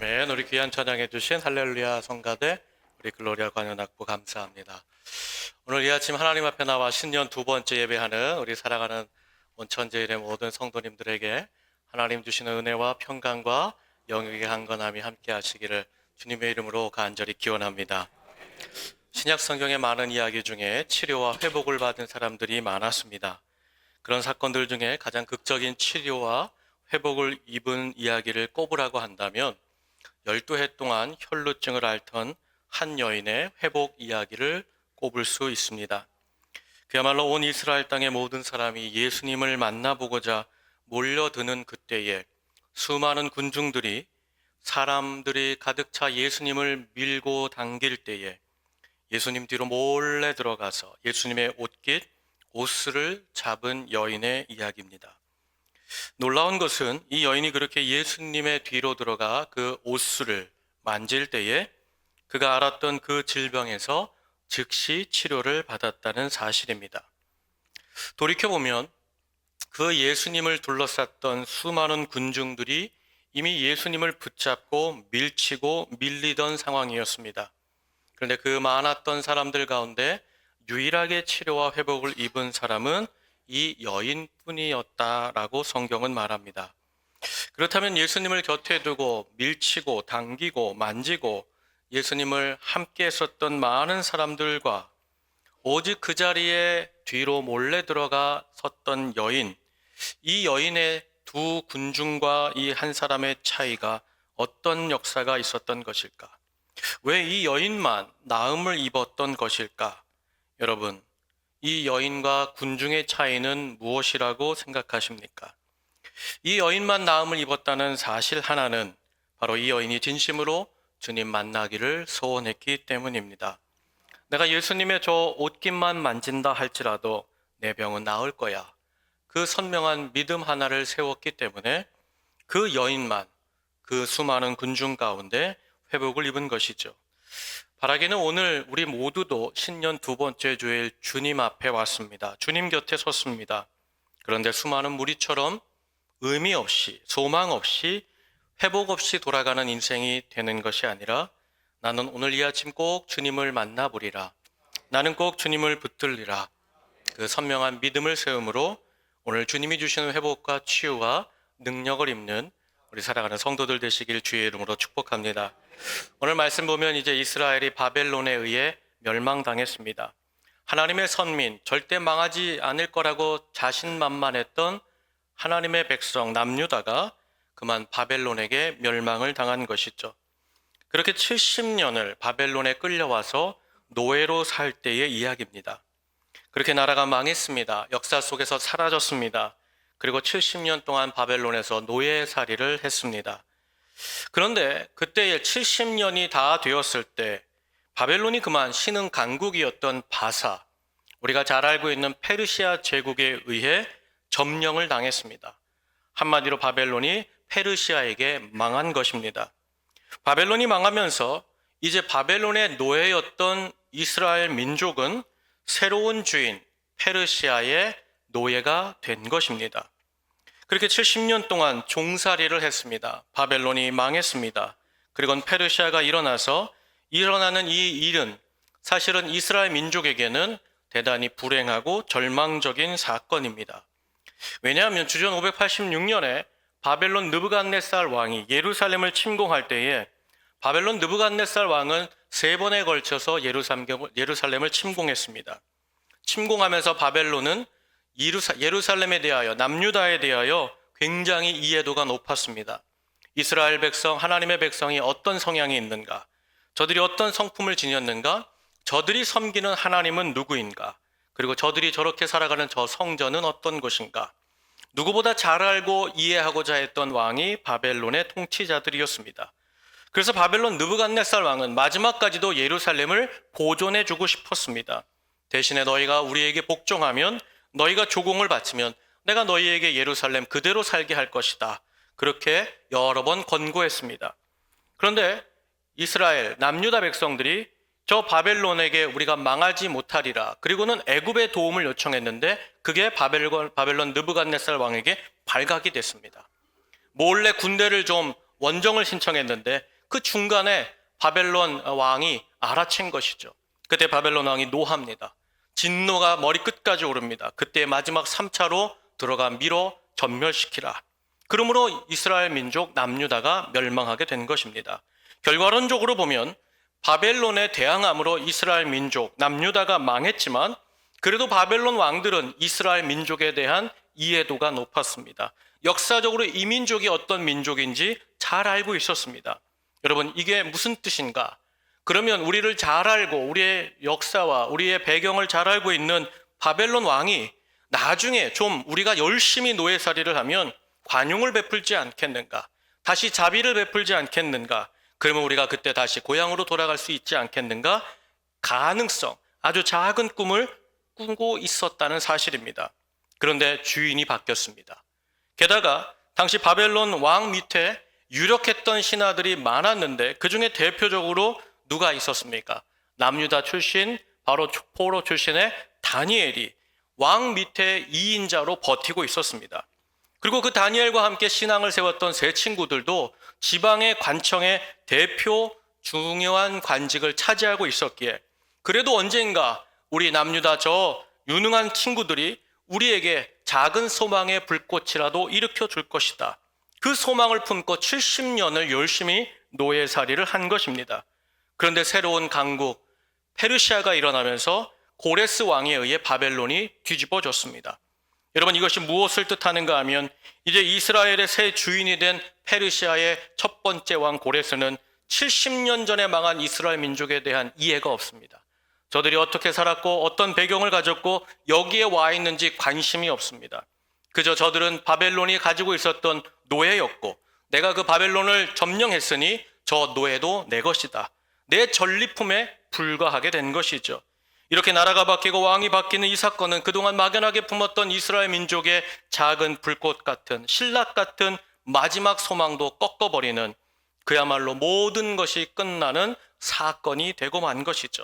아멘. 우리 귀한 찬양해 주신 할렐루야 성가대 우리 글로리아 관현악부 감사합니다. 오늘 이 아침 하나님 앞에 나와 신년 두 번째 예배하는 우리 사랑하는 온천제일의 모든 성도님들에게 하나님 주시는 은혜와 평강과 영역의 강건함이 함께 하시기를 주님의 이름으로 간절히 기원합니다. 신약 성경의 많은 이야기 중에 치료와 회복을 받은 사람들이 많았습니다. 그런 사건들 중에 가장 극적인 치료와 회복을 입은 이야기를 꼽으라고 한다면 12해 동안 혈루증을 앓던 한 여인의 회복 이야기를 꼽을 수 있습니다. 그야말로 온 이스라엘 땅의 모든 사람이 예수님을 만나보고자 몰려드는 그때에 수많은 군중들이 사람들이 가득 차 예수님을 밀고 당길 때에 예수님 뒤로 몰래 들어가서 예수님의 옷깃, 옷슬을 잡은 여인의 이야기입니다. 놀라운 것은 이 여인이 그렇게 예수님의 뒤로 들어가 그 옷슬을 만질 때에 그가 알았던 그 질병에서 즉시 치료를 받았다는 사실입니다. 돌이켜보면 그 예수님을 둘러쌌던 수많은 군중들이 이미 예수님을 붙잡고 밀치고 밀리던 상황이었습니다. 그런데 그 많았던 사람들 가운데 유일하게 치료와 회복을 입은 사람은 이 여인뿐이었다라고 성경은 말합니다. 그렇다면 예수님을 곁에 두고 밀치고 당기고 만지고 예수님을 함께 했었던 많은 사람들과 오직 그 자리에 뒤로 몰래 들어가 섰던 여인, 이 여인의 두 군중과 이 한 사람의 차이가 어떤 역사가 있었던 것일까? 왜 이 여인만 나음을 입었던 것일까? 여러분, 이 여인과 군중의 차이는 무엇이라고 생각하십니까? 이 여인만 나음을 입었다는 사실 하나는 바로 이 여인이 진심으로 주님 만나기를 소원했기 때문입니다. 내가 예수님의 저 옷깃만 만진다 할지라도 내 병은 나을 거야. 그 선명한 믿음 하나를 세웠기 때문에 그 여인만 그 수많은 군중 가운데 회복을 입은 것이죠. 바라기는 오늘 우리 모두도 신년 두 번째 주일 주님 앞에 왔습니다. 주님 곁에 섰습니다. 그런데 수많은 무리처럼 의미 없이, 소망 없이, 회복 없이 돌아가는 인생이 되는 것이 아니라 나는 오늘 이 아침 꼭 주님을 만나보리라. 나는 꼭 주님을 붙들리라. 그 선명한 믿음을 세움으로 오늘 주님이 주시는 회복과 치유와 능력을 입는 우리 사랑하는 성도들 되시길 주의 이름으로 축복합니다. 오늘 말씀 보면 이제 이스라엘이 바벨론에 의해 멸망당했습니다. 하나님의 선민, 절대 망하지 않을 거라고 자신만만했던 하나님의 백성 남유다가 그만 바벨론에게 멸망을 당한 것이죠. 그렇게 70년을 바벨론에 끌려와서 노예로 살 때의 이야기입니다. 그렇게 나라가 망했습니다. 역사 속에서 사라졌습니다. 그리고 70년 동안 바벨론에서 노예살이를 했습니다. 그런데 그때에 70년이 다 되었을 때 바벨론이 그만 신흥 강국이었던 바사, 우리가 잘 알고 있는 페르시아 제국에 의해 점령을 당했습니다. 한마디로 바벨론이 페르시아에게 망한 것입니다. 바벨론이 망하면서 이제 바벨론의 노예였던 이스라엘 민족은 새로운 주인 페르시아의 노예가 된 것입니다. 그렇게 70년 동안 종살이를 했습니다. 바벨론이 망했습니다. 그리고 페르시아가 일어나는 이 일은 사실은 이스라엘 민족에게는 대단히 불행하고 절망적인 사건입니다. 왜냐하면 주전 586년에 바벨론 느부갓네살 왕이 예루살렘을 침공할 때에 바벨론 느부갓네살 왕은 3번에 걸쳐서 예루살렘을 침공했습니다. 침공하면서 바벨론은 예루살렘에 대하여 남유다에 대하여 굉장히 이해도가 높았습니다. 이스라엘 백성, 하나님의 백성이 어떤 성향이 있는가? 저들이 어떤 성품을 지녔는가? 저들이 섬기는 하나님은 누구인가? 그리고 저들이 저렇게 살아가는 저 성전은 어떤 곳인가? 누구보다 잘 알고 이해하고자 했던 왕이 바벨론의 통치자들이었습니다. 그래서 바벨론 느부갓네살 왕은 마지막까지도 예루살렘을 보존해주고 싶었습니다. 대신에 너희가 우리에게 복종하면, 너희가 조공을 바치면 내가 너희에게 예루살렘 그대로 살게 할 것이다. 그렇게 여러 번 권고했습니다. 그런데 이스라엘 남유다 백성들이 저 바벨론에게 우리가 망하지 못하리라, 그리고는 애굽의 도움을 요청했는데 그게 바벨론 느부갓네살 왕에게 발각이 됐습니다. 몰래 군대를 좀 원정을 신청했는데 그 중간에 바벨론 왕이 알아챈 것이죠. 그때 바벨론 왕이 노합니다. 진노가 머리끝까지 오릅니다. 그때 마지막 3차로 들어가 밀어 전멸시키라. 그러므로 이스라엘 민족 남유다가 멸망하게 된 것입니다. 결과론적으로 보면 바벨론에 대항함으로 이스라엘 민족 남유다가 망했지만 그래도 바벨론 왕들은 이스라엘 민족에 대한 이해도가 높았습니다. 역사적으로 이 민족이 어떤 민족인지 잘 알고 있었습니다. 여러분, 이게 무슨 뜻인가? 그러면 우리를 잘 알고 우리의 역사와 우리의 배경을 잘 알고 있는 바벨론 왕이 나중에 좀 우리가 열심히 노예살이를 하면 관용을 베풀지 않겠는가? 다시 자비를 베풀지 않겠는가? 그러면 우리가 그때 다시 고향으로 돌아갈 수 있지 않겠는가? 가능성, 아주 작은 꿈을 꾸고 있었다는 사실입니다. 그런데 주인이 바뀌었습니다. 게다가 당시 바벨론 왕 밑에 유력했던 신하들이 많았는데 그 중에 대표적으로 누가 있었습니까? 남유다 출신, 바로 포로 출신의 다니엘이 왕 밑에 2인자로 버티고 있었습니다. 그리고 그 다니엘과 함께 신앙을 세웠던 세 친구들도 지방의 관청의 대표 중요한 관직을 차지하고 있었기에 그래도 언젠가 우리 남유다 저 유능한 친구들이 우리에게 작은 소망의 불꽃이라도 일으켜 줄 것이다. 그 소망을 품고 70년을 열심히 노예살이를 한 것입니다. 그런데 새로운 강국 페르시아가 일어나면서 고레스 왕에 의해 바벨론이 뒤집어졌습니다. 여러분, 이것이 무엇을 뜻하는가 하면 이제 이스라엘의 새 주인이 된 페르시아의 첫 번째 왕 고레스는 70년 전에 망한 이스라엘 민족에 대한 이해가 없습니다. 저들이 어떻게 살았고 어떤 배경을 가졌고 여기에 와 있는지 관심이 없습니다. 그저 저들은 바벨론이 가지고 있었던 노예였고 내가 그 바벨론을 점령했으니 저 노예도 내 것이다. 내 전리품에 불과하게 된 것이죠. 이렇게 나라가 바뀌고 왕이 바뀌는 이 사건은 그동안 막연하게 품었던 이스라엘 민족의 작은 불꽃 같은 신락 같은 마지막 소망도 꺾어버리는 그야말로 모든 것이 끝나는 사건이 되고 만 것이죠.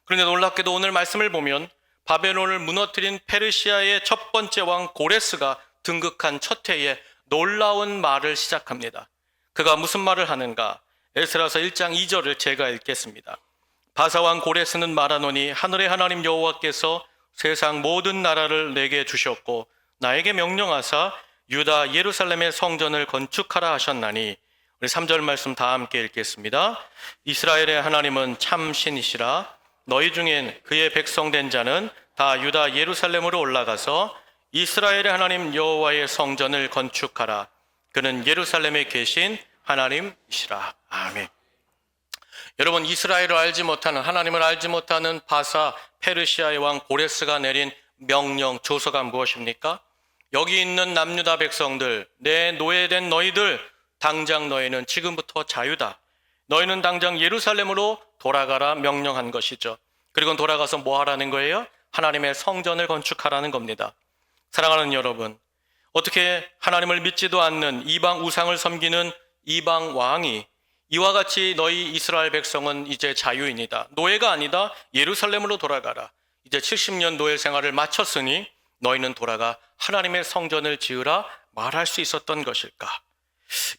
그런데 놀랍게도 오늘 말씀을 보면 바벨론을 무너뜨린 페르시아의 첫 번째 왕 고레스가 등극한 첫 해에 놀라운 말을 시작합니다. 그가 무슨 말을 하는가? 에스라서 1장 2절을 제가 읽겠습니다. 바사왕 고레스는 말하노니 하늘의 하나님 여호와께서 세상 모든 나라를 내게 주셨고 나에게 명령하사 유다 예루살렘의 성전을 건축하라 하셨나니 우리 3절 말씀 다 함께 읽겠습니다. 이스라엘의 하나님은 참 신이시라. 너희 중엔 그의 백성 된 자는 다 유다 예루살렘으로 올라가서 이스라엘의 하나님 여호와의 성전을 건축하라. 그는 예루살렘에 계신 하나님이시라. 아멘. 여러분, 이스라엘을 알지 못하는, 하나님을 알지 못하는 바사 페르시아의 왕 고레스가 내린 명령 조서가 무엇입니까? 여기 있는 남유다 백성들, 내 노예된 너희들, 당장 너희는 지금부터 자유다. 너희는 당장 예루살렘으로 돌아가라 명령한 것이죠. 그리고 돌아가서 뭐 하라는 거예요? 하나님의 성전을 건축하라는 겁니다. 사랑하는 여러분, 어떻게 하나님을 믿지도 않는 이방 우상을 섬기는 이방 왕이 이와 같이 너희 이스라엘 백성은 이제 자유인이다. 노예가 아니다. 예루살렘으로 돌아가라. 이제 70년 노예 생활을 마쳤으니 너희는 돌아가 하나님의 성전을 지으라 말할 수 있었던 것일까?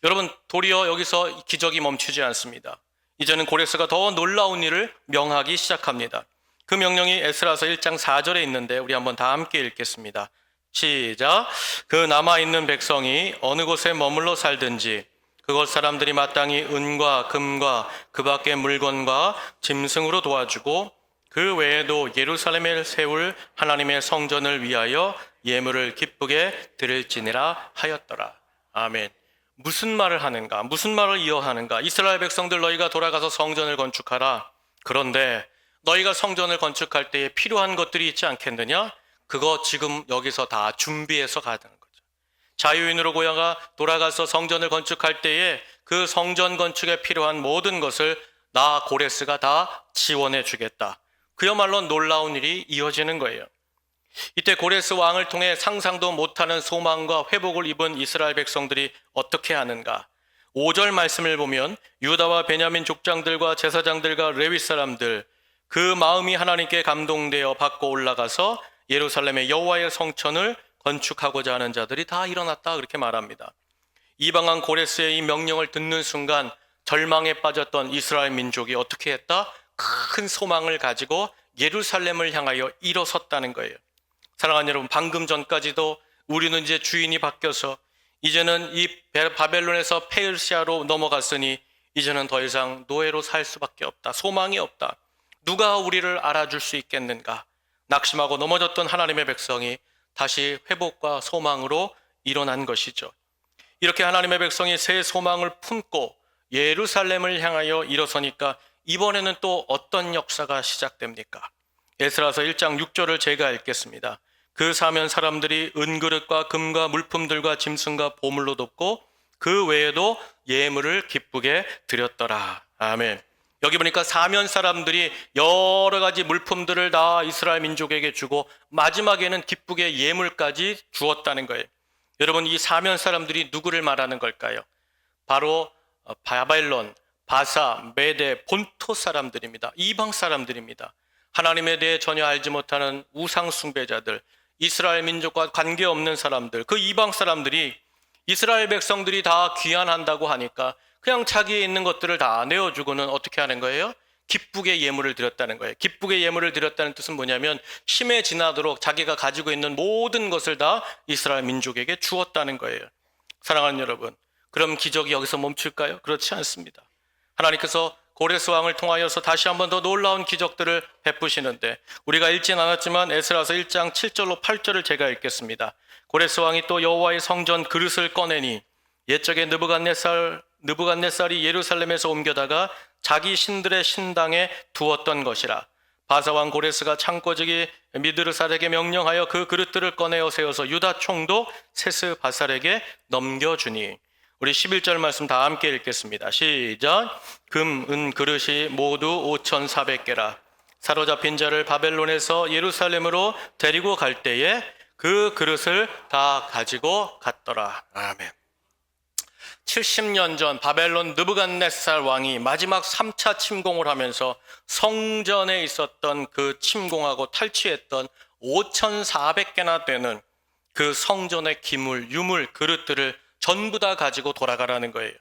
여러분, 도리어 여기서 기적이 멈추지 않습니다. 이제는 고레스가 더 놀라운 일을 명하기 시작합니다. 그 명령이 에스라서 1장 4절에 있는데 우리 한번 다 함께 읽겠습니다. 시작. 그 남아있는 백성이 어느 곳에 머물러 살든지 그곳 사람들이 마땅히 은과 금과 그 밖의 물건과 짐승으로 도와주고 그 외에도 예루살렘에 세울 하나님의 성전을 위하여 예물을 기쁘게 드릴지니라 하였더라. 아멘. 무슨 말을 하는가? 무슨 말을 이어하는가? 이스라엘 백성들, 너희가 돌아가서 성전을 건축하라. 그런데 너희가 성전을 건축할 때에 필요한 것들이 있지 않겠느냐? 그거 지금 여기서 다 준비해서 가야 되는 거죠. 자유인으로 고향가 돌아가서 성전을 건축할 때에 그 성전 건축에 필요한 모든 것을 나 고레스가 다 지원해 주겠다. 그야말로 놀라운 일이 이어지는 거예요. 이때 고레스 왕을 통해 상상도 못하는 소망과 회복을 입은 이스라엘 백성들이 어떻게 하는가? 5절 말씀을 보면 유다와 베냐민 족장들과 제사장들과 레위 사람들 그 마음이 하나님께 감동되어 받고 올라가서 예루살렘의 여호와의 성전을 건축하고자 하는 자들이 다 일어났다 그렇게 말합니다. 이방왕 고레스의 이 명령을 듣는 순간 절망에 빠졌던 이스라엘 민족이 어떻게 했다? 큰 소망을 가지고 예루살렘을 향하여 일어섰다는 거예요. 사랑하는 여러분, 방금 전까지도 우리는 이제 주인이 바뀌어서 이제는 이 바벨론에서 페르시아로 넘어갔으니 이제는 더 이상 노예로 살 수밖에 없다. 소망이 없다. 누가 우리를 알아줄 수 있겠는가? 낙심하고 넘어졌던 하나님의 백성이 다시 회복과 소망으로 일어난 것이죠. 이렇게 하나님의 백성이 새 소망을 품고 예루살렘을 향하여 일어서니까 이번에는 또 어떤 역사가 시작됩니까? 에스라서 1장 6절을 제가 읽겠습니다. 그 사면 사람들이 은그릇과 금과 물품들과 짐승과 보물로 돕고 그 외에도 예물을 기쁘게 드렸더라. 아멘. 여기 보니까 사면 사람들이 여러 가지 물품들을 다 이스라엘 민족에게 주고 마지막에는 기쁘게 예물까지 주었다는 거예요. 여러분, 이 사면 사람들이 누구를 말하는 걸까요? 바로 바벨론, 바사, 메데, 본토 사람들입니다. 이방 사람들입니다. 하나님에 대해 전혀 알지 못하는 우상 숭배자들, 이스라엘 민족과 관계없는 사람들, 그 이방 사람들이 이스라엘 백성들이 다 귀환한다고 하니까 그냥 자기에 있는 것들을 다 내어주고는 어떻게 하는 거예요? 기쁘게 예물을 드렸다는 거예요. 기쁘게 예물을 드렸다는 뜻은 뭐냐면 심에 지나도록 자기가 가지고 있는 모든 것을 다 이스라엘 민족에게 주었다는 거예요. 사랑하는 여러분, 그럼 기적이 여기서 멈출까요? 그렇지 않습니다. 하나님께서 고레스 왕을 통하여서 다시 한번 더 놀라운 기적들을 베푸시는데 우리가 읽진 않았지만 에스라서 1장 7절로 8절을 제가 읽겠습니다. 고레스 왕이 또 여호와의 성전 그릇을 꺼내니 옛적에 느부갓네살이 예루살렘에서 옮겨다가 자기 신들의 신당에 두었던 것이라. 바사왕 고레스가 창고지기 미드르살에게 명령하여 그 그릇들을 꺼내어 세워서 유다 총독 세스바살에게 넘겨주니. 우리 11절 말씀 다 함께 읽겠습니다. 시작. 금, 은 그릇이 모두 5,400개라. 사로잡힌 자를 바벨론에서 예루살렘으로 데리고 갈 때에 그 그릇을 다 가지고 갔더라. 아멘. 70년 전 바벨론 느부갓네살 왕이 마지막 3차 침공을 하면서 성전에 있었던 그 침공하고 탈취했던 5,400개나 되는 그 성전의 기물, 유물, 그릇들을 전부 다 가지고 돌아가라는 거예요.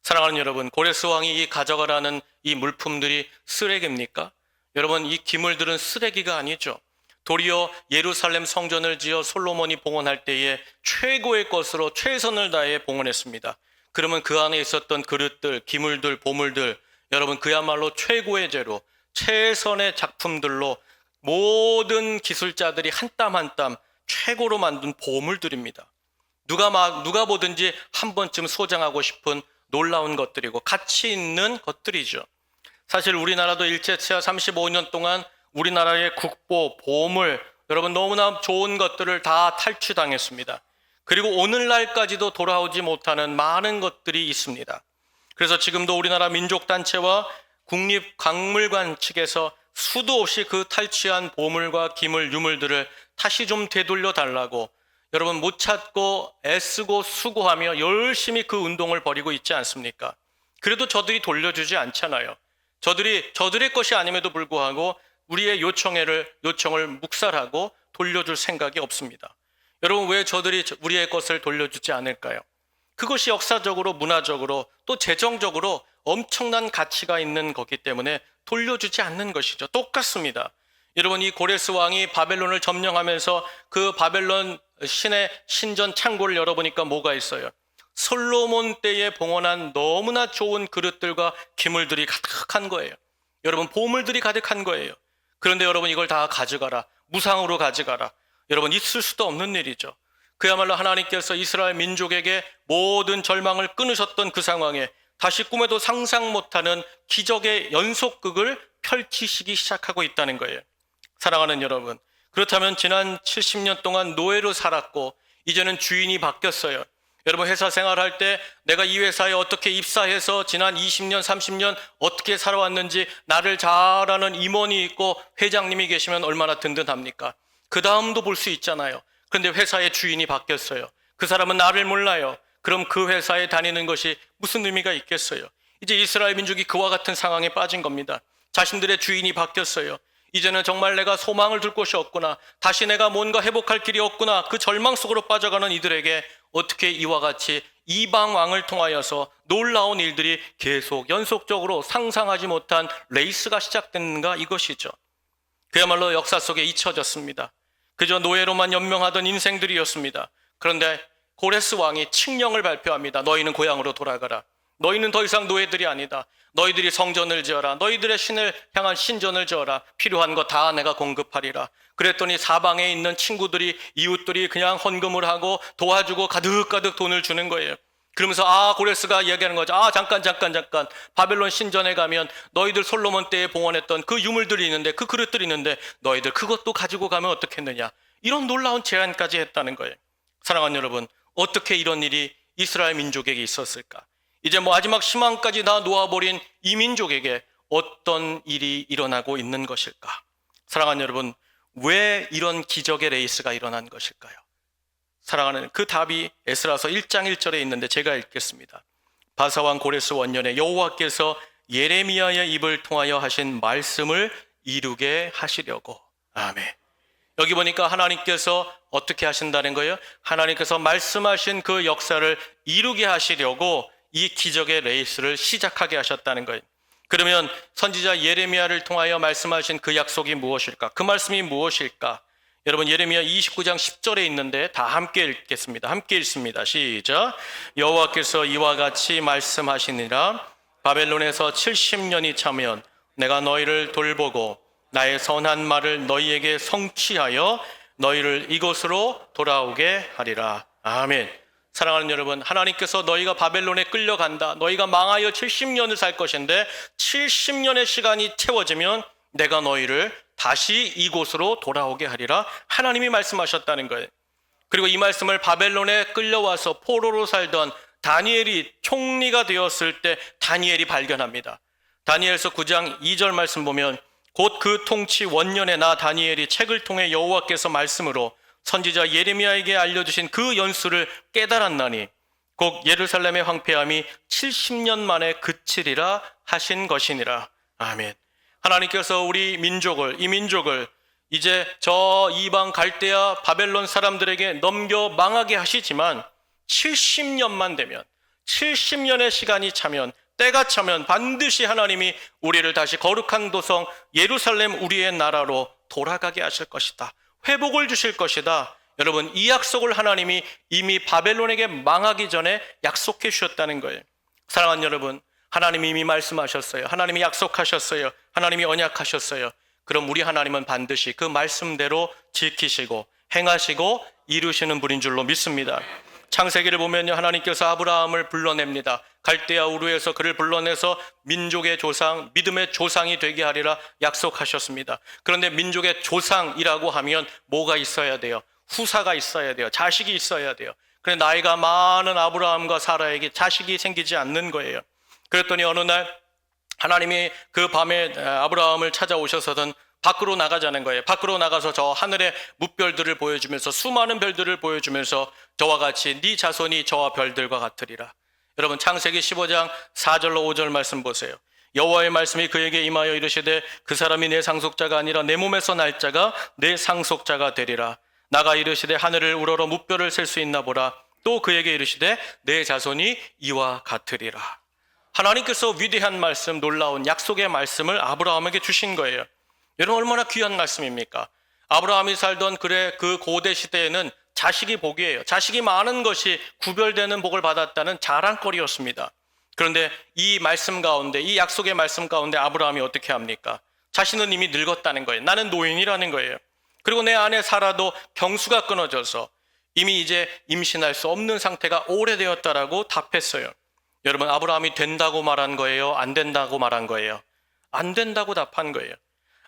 사랑하는 여러분, 고레스 왕이 이 가져가라는 이 물품들이 쓰레기입니까? 여러분, 이 기물들은 쓰레기가 아니죠. 도리어 예루살렘 성전을 지어 솔로몬이 봉헌할 때에 최고의 것으로 최선을 다해 봉헌했습니다. 그러면 그 안에 있었던 그릇들, 기물들, 보물들, 여러분 그야말로 최고의 재료, 최선의 작품들로 모든 기술자들이 한 땀 한 땀 최고로 만든 보물들입니다. 누가 보든지 한 번쯤 소장하고 싶은 놀라운 것들이고 가치 있는 것들이죠. 사실 우리나라도 일제치하 35년 동안 우리나라의 국보, 보물, 여러분 너무나 좋은 것들을 다 탈취당했습니다. 그리고 오늘날까지도 돌아오지 못하는 많은 것들이 있습니다. 그래서 지금도 우리나라 민족단체와 국립박물관 측에서 수도 없이 그 탈취한 보물과 기물, 유물들을 다시 좀 되돌려 달라고 여러분 못 찾고 애쓰고 수고하며 열심히 그 운동을 벌이고 있지 않습니까? 그래도 저들이 돌려주지 않잖아요. 저들의 것이 아님에도 불구하고 우리의 요청을 묵살하고 돌려줄 생각이 없습니다. 여러분 왜 저들이 우리의 것을 돌려주지 않을까요? 그것이 역사적으로, 문화적으로, 또 재정적으로 엄청난 가치가 있는 거기 때문에 돌려주지 않는 것이죠. 똑같습니다. 여러분 이 고레스 왕이 바벨론을 점령하면서 그 바벨론 신의 신전 창고를 열어보니까 뭐가 있어요? 솔로몬 때에 봉헌한 너무나 좋은 그릇들과 기물들이 가득한 거예요. 여러분 보물들이 가득한 거예요. 그런데 여러분 이걸 다 가져가라, 무상으로 가져가라. 여러분 있을 수도 없는 일이죠. 그야말로 하나님께서 이스라엘 민족에게 모든 절망을 끊으셨던 그 상황에 다시 꿈에도 상상 못하는 기적의 연속극을 펼치시기 시작하고 있다는 거예요. 사랑하는 여러분, 그렇다면 지난 70년 동안 노예로 살았고 이제는 주인이 바뀌었어요. 여러분 회사 생활할 때 내가 이 회사에 어떻게 입사해서 지난 20년, 30년 어떻게 살아왔는지 나를 잘 아는 임원이 있고 회장님이 계시면 얼마나 든든합니까? 그 다음도 볼 수 있잖아요. 그런데 회사의 주인이 바뀌었어요. 그 사람은 나를 몰라요. 그럼 그 회사에 다니는 것이 무슨 의미가 있겠어요? 이제 이스라엘 민족이 그와 같은 상황에 빠진 겁니다. 자신들의 주인이 바뀌었어요. 이제는 정말 내가 소망을 둘 곳이 없구나, 다시 내가 뭔가 회복할 길이 없구나, 그 절망 속으로 빠져가는 이들에게 어떻게 이와 같이 이방 왕을 통하여서 놀라운 일들이 계속 연속적으로 상상하지 못한 레이스가 시작됐는가 이것이죠. 그야말로 역사 속에 잊혀졌습니다. 그저 노예로만 연명하던 인생들이었습니다. 그런데 고레스 왕이 칙령을 발표합니다. 너희는 고향으로 돌아가라. 너희는 더 이상 노예들이 아니다. 너희들이 성전을 지어라. 너희들의 신을 향한 신전을 지어라. 필요한 거 다 내가 공급하리라. 그랬더니 사방에 있는 친구들이, 이웃들이 그냥 헌금을 하고 도와주고 가득가득 돈을 주는 거예요. 그러면서 고레스가 이야기하는 거죠. 잠깐 바벨론 신전에 가면 너희들 솔로몬 때에 봉헌했던 그 유물들이 있는데, 그 그릇들이 있는데 너희들 그것도 가지고 가면 어떻겠느냐. 이런 놀라운 제안까지 했다는 거예요. 사랑하는 여러분, 어떻게 이런 일이 이스라엘 민족에게 있었을까? 이제 마지막 희망까지 다 놓아버린 이 민족에게 어떤 일이 일어나고 있는 것일까? 사랑하는 여러분, 왜 이런 기적의 레이스가 일어난 것일까요? 사랑하는, 그 답이 에스라서 1장 1절에 있는데 제가 읽겠습니다. 바사왕 고레스 원년에 여호와께서 예레미야의 입을 통하여 하신 말씀을 이루게 하시려고. 아멘. 여기 보니까 하나님께서 어떻게 하신다는 거예요? 하나님께서 말씀하신 그 역사를 이루게 하시려고 이 기적의 레이스를 시작하게 하셨다는 거예요. 그러면 선지자 예레미야를 통하여 말씀하신 그 약속이 무엇일까? 그 말씀이 무엇일까? 여러분, 예레미야 29장 10절에 있는데 다 함께 읽겠습니다. 함께 읽습니다. 시작. 여호와께서 이와 같이 말씀하시니라. 바벨론에서 70년이 차면 내가 너희를 돌보고 나의 선한 말을 너희에게 성취하여 너희를 이곳으로 돌아오게 하리라. 아멘. 사랑하는 여러분, 하나님께서 너희가 바벨론에 끌려간다, 너희가 망하여 70년을 살 것인데 70년의 시간이 채워지면 내가 너희를 다시 이곳으로 돌아오게 하리라. 하나님이 말씀하셨다는 거예요. 그리고 이 말씀을 바벨론에 끌려와서 포로로 살던 다니엘이 총리가 되었을 때 다니엘이 발견합니다. 다니엘서 9장 2절 말씀 보면 곧 그 통치 원년에 나 다니엘이 책을 통해 여호와께서 말씀으로 선지자 예레미야에게 알려주신 그 연수를 깨달았나니 곧 예루살렘의 황폐함이 70년 만에 그치리라 하신 것이니라. 아멘. 하나님께서 우리 민족을, 이 민족을 이제 저 이방 갈대아 바벨론 사람들에게 넘겨 망하게 하시지만 70년만 되면, 70년의 시간이 차면, 때가 차면 반드시 하나님이 우리를 다시 거룩한 도성 예루살렘 우리의 나라로 돌아가게 하실 것이다. 회복을 주실 것이다. 여러분, 이 약속을 하나님이 이미 바벨론에게 망하기 전에 약속해 주셨다는 거예요. 사랑하는 여러분, 하나님이 이미 말씀하셨어요. 하나님이 약속하셨어요. 하나님이 언약하셨어요. 그럼 우리 하나님은 반드시 그 말씀대로 지키시고 행하시고 이루시는 분인 줄로 믿습니다. 창세기를 보면요, 하나님께서 아브라함을 불러냅니다. 갈대아 우르에서 그를 불러내서 민족의 조상, 믿음의 조상이 되게 하리라 약속하셨습니다. 그런데 민족의 조상이라고 하면 뭐가 있어야 돼요? 후사가 있어야 돼요. 자식이 있어야 돼요. 그런데 나이가 많은 아브라함과 사라에게 자식이 생기지 않는 거예요. 그랬더니 어느 날 하나님이 그 밤에 아브라함을 찾아오셔서는 밖으로 나가자는 거예요. 밖으로 나가서 저 하늘의 뭇별들을 보여주면서, 수많은 별들을 보여주면서 저와 같이 네 자손이 저와 별들과 같으리라. 여러분, 창세기 15장 4절로 5절 말씀 보세요. 여호와의 말씀이 그에게 임하여 이르시되 그 사람이 내 상속자가 아니라 내 몸에서 날 자가 내 상속자가 되리라. 나가 이르시되 하늘을 우러러 뭇별을 셀 수 있나 보라. 또 그에게 이르시되 내 자손이 이와 같으리라. 하나님께서 위대한 말씀, 놀라운 약속의 말씀을 아브라함에게 주신 거예요. 여러분, 얼마나 귀한 말씀입니까? 아브라함이 살던 그 고대 시대에는 자식이 복이에요. 자식이 많은 것이 구별되는 복을 받았다는 자랑거리였습니다. 그런데 이 말씀 가운데, 이 약속의 말씀 가운데 아브라함이 어떻게 합니까? 자신은 이미 늙었다는 거예요. 나는 노인이라는 거예요. 그리고 내 아내 사라도 경수가 끊어져서 이미 이제 임신할 수 없는 상태가 오래되었다라고 답했어요. 여러분, 아브라함이 된다고 말한 거예요? 안 된다고 말한 거예요? 안 된다고 답한 거예요.